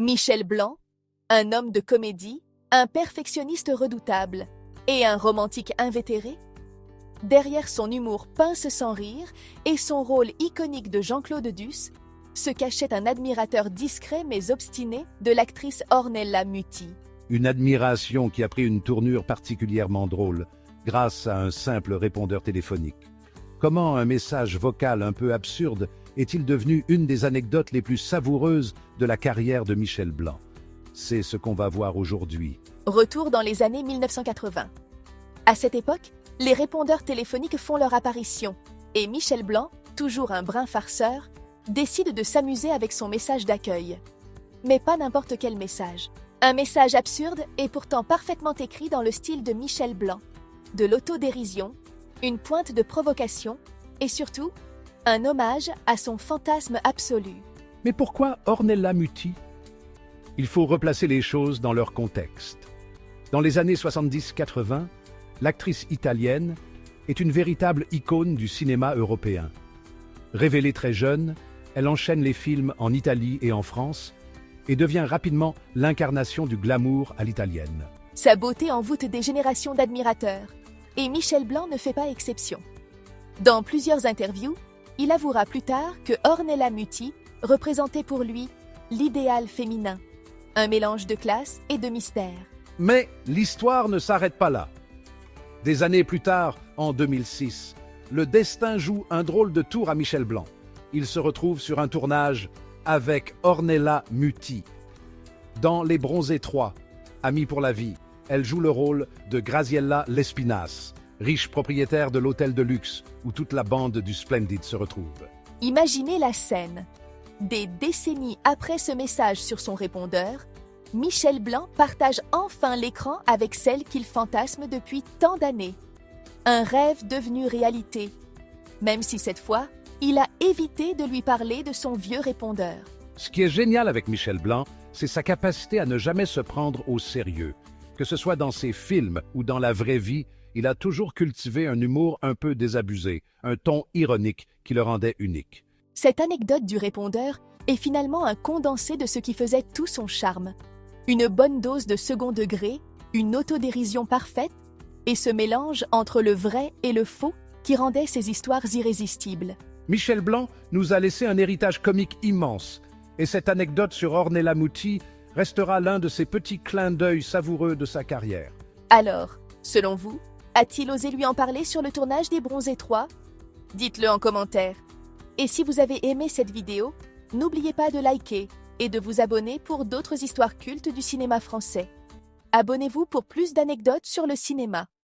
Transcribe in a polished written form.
Michel Blanc, un homme de comédie, un perfectionniste redoutable et un romantique invétéré? Derrière son humour pince sans rire et son rôle iconique de Jean-Claude Duss, se cachait un admirateur discret mais obstiné de l'actrice Ornella Muti. Une admiration qui a pris une tournure particulièrement drôle grâce à un simple répondeur téléphonique. Comment un message vocal un peu absurde est-il devenu une des anecdotes les plus savoureuses de la carrière de Michel Blanc? C'est ce qu'on va voir aujourd'hui. Retour dans les années 1980. À cette époque, les répondeurs téléphoniques font leur apparition et Michel Blanc, toujours un brin farceur, décide de s'amuser avec son message d'accueil. Mais pas n'importe quel message. Un message absurde et pourtant parfaitement écrit dans le style de Michel Blanc. De l'autodérision, une pointe de provocation et surtout, un hommage à son fantasme absolu. Mais pourquoi Ornella Muti? Il faut replacer les choses dans leur contexte. Dans les années 70-80, l'actrice italienne est une véritable icône du cinéma européen. Révélée très jeune, elle enchaîne les films en Italie et en France et devient rapidement l'incarnation du glamour à l'italienne. Sa beauté envoûte des générations d'admirateurs et Michel Blanc ne fait pas exception. Dans plusieurs interviews, il avouera plus tard que Ornella Muti représentait pour lui l'idéal féminin, un mélange de classe et de mystère. Mais l'histoire ne s'arrête pas là. Des années plus tard, en 2006, le destin joue un drôle de tour à Michel Blanc. Il se retrouve sur un tournage avec Ornella Muti. Dans Les Bronzés 3, Amis pour la vie, elle joue le rôle de Graziella Lespinasse, riche propriétaire de l'hôtel de luxe où toute la bande du Splendid se retrouve. Imaginez la scène. Des décennies après ce message sur son répondeur, Michel Blanc partage enfin l'écran avec celle qu'il fantasme depuis tant d'années. Un rêve devenu réalité, même si cette fois, il a évité de lui parler de son vieux répondeur. Ce qui est génial avec Michel Blanc, c'est sa capacité à ne jamais se prendre au sérieux. Que ce soit dans ses films ou dans la vraie vie, il a toujours cultivé un humour un peu désabusé, un ton ironique qui le rendait unique. Cette anecdote du répondeur est finalement un condensé de ce qui faisait tout son charme. Une bonne dose de second degré, une autodérision parfaite, et ce mélange entre le vrai et le faux qui rendait ses histoires irrésistibles. Michel Blanc nous a laissé un héritage comique immense, et cette anecdote sur Ornella Muti restera l'un de ces petits clins d'œil savoureux de sa carrière. Alors, selon vous, a-t-il osé lui en parler sur le tournage des Bronzés 3? Dites-le en commentaire. Et si vous avez aimé cette vidéo, n'oubliez pas de liker et de vous abonner pour d'autres histoires cultes du cinéma français. Abonnez-vous pour plus d'anecdotes sur le cinéma.